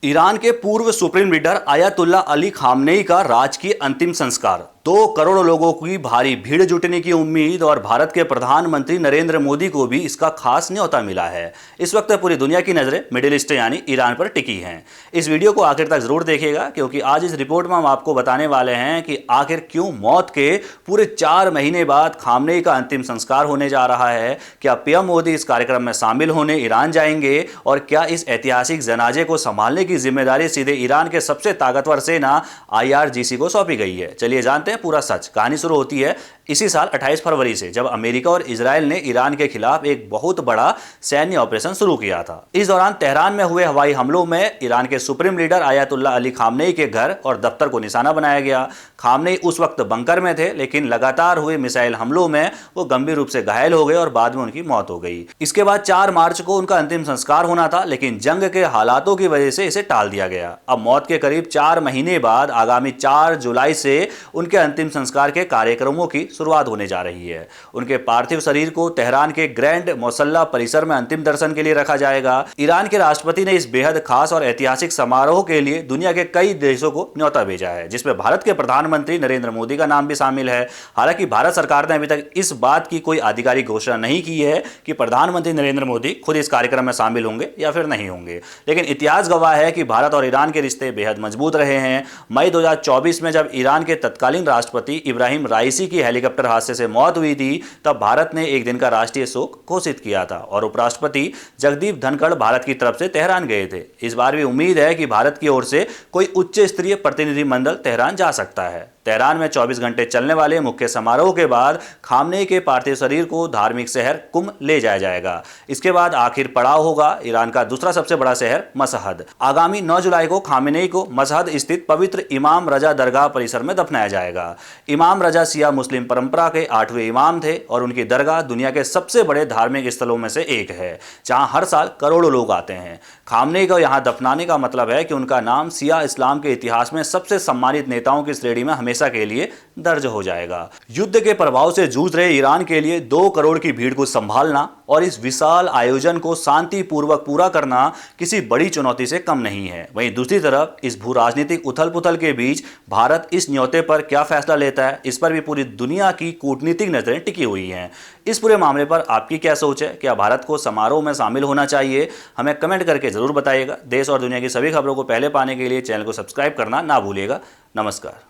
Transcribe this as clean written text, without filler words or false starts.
Iran के पूर्व supreme leader ayatollah Ali Khamenei का राजकीय अंतिम संस्कार। 2 करोड़ लोगों की भारी भीड़ जुटने की उम्मीद और भारत के प्रधानमंत्री नरेंद्र मोदी को भी इसका खास न्योता मिला है। इस वक्त पूरी दुनिया की नजरें मिडिल ईस्ट यानी ईरान पर टिकी हैं। इस वीडियो को आखिर तक जरूर देखिएगा, क्योंकि आज इस रिपोर्ट में हम आपको बताने वाले हैं कि आखिर क्यों मौत के पूरे 4 महीने बाद खामनेई का अंतिम संस्कार होने जा रहा है। क्या पीएम मोदी इस कार्यक्रम में शामिल होने ईरान जाएंगे और क्या इस ऐतिहासिक जनाजे को संभालने की जिम्मेदारी सीधे ईरान के सबसे ताकतवर सेना IRGC को सौंपी गई है। चलिए जानते हैं पूरा सच। कहानी शुरू होती है इसी साल 28 फरवरी से, जब अमेरिका और इजराइल ने ईरान के खिलाफ एक बहुत बड़ा सैन्य ऑपरेशन शुरू किया था। इस दौरान तेहरान में हुए हवाई हमलों में ईरान के supreme leader ayatollah Ali Khamenei के घर और दफ्तर को निशाना बनाया गया। खामनेई उस वक्त बंकर में थे, लेकिन लगातार हुए मिसाइल हमलों में वो गंभीर रूप से घायल हो गए और बाद में उनकी मौत हो गई। इसके बाद 4 मार्च को उनका अंतिम संस्कार होना था, लेकिन जंग के हालातों की वजह से इसे टाल दिया गया। अब मौत के करीब 4 महीने बाद आगामी 4 जुलाई से उनके अंतिम संस्कार के कार्यक्रमों की शुरुआत होने जा रही है। उनके पार्थिव शरीर को तेहरान के ग्रैंड मोसल्ला परिसर में अंतिम दर्शन के लिए रखा जाएगा। ईरान के राष्ट्रपति ने इस बेहद खास और ऐतिहासिक समारोह के लिए दुनिया के कई देशों को न्योता भेजा है, जिसमें भारत के प्रधानमंत्री नरेंद्र मोदी का नाम भी शामिल है। हालांकि भारत सरकार ने अभी तक इस बात की कोई आधिकारिक घोषणा नहीं की है कि प्रधानमंत्री नरेंद्र मोदी खुद इस कार्यक्रम में शामिल होंगे या फिर नहीं होंगे, लेकिन इतिहास गवाह है कि भारत और ईरान के रिश्ते बेहद मजबूत रहे हैं। मई 2024 में जब ईरान के तत्कालीन राष्ट्रपति इब्राहिम राइसी की हेलीकॉप्टर हादसे से मौत हुई थी, तब भारत ने एक दिन का राष्ट्रीय शोक घोषित किया था और उपराष्ट्रपति जगदीप धनखड़ भारत की तरफ से तेहरान गए थे। इस बार भी उम्मीद है कि भारत की ओर से कोई उच्च स्तरीय प्रतिनिधिमंडल तेहरान जा सकता है। तेहरान में 24 घंटे चलने वाले मुख्य समारोह के बाद खामनेई के पार्थिव शरीर को धार्मिक शहर कुम ले जाया जाएगा। इसके बाद आखिर पड़ाव होगा ईरान का दूसरा सबसे बड़ा शहर मशहद। आगामी 9 जुलाई को खामनेई को मशहद स्थित पवित्र इमाम रजा दरगाह परिसर में दफनाया जाएगा। इमाम रजा शिया मुस्लिम परंपरा के 8वें इमाम थे और उनकी दरगाह दुनिया के सबसे बड़े धार्मिक स्थलों में से एक है, जहां हर साल करोड़ों लोग आते हैं। खामनेई को यहां दफनाने का मतलब है कि उनका नाम शिया इस्लाम के इतिहास में सबसे सम्मानित नेताओं की श्रेणी में हमेशा के लिए दर्ज हो जाएगा। युद्ध के प्रभाव से जूझ रहे ईरान के लिए 2 करोड़ की भीड़ को संभालना और इस विशाल आयोजन को शांतिपूर्वक पूरा करना किसी बड़ी चुनौती से कम नहीं है। वहीं दूसरी तरफ इस भू राजनीतिक उथल पुथल के बीच भारत इस न्योते पर क्या फैसला लेता है, इस पर भी पूरी दुनिया की कूटनीतिक नजरें टिकी हुई हैं। इस पूरे मामले पर आपकी क्या सोच है? क्या भारत को समारोह में शामिल होना चाहिए? हमें कमेंट करके जरूर बताइएगा। देश और दुनिया की सभी खबरों को पहले पाने के लिए चैनल को सब्सक्राइब करना ना भूलिएगा। नमस्कार।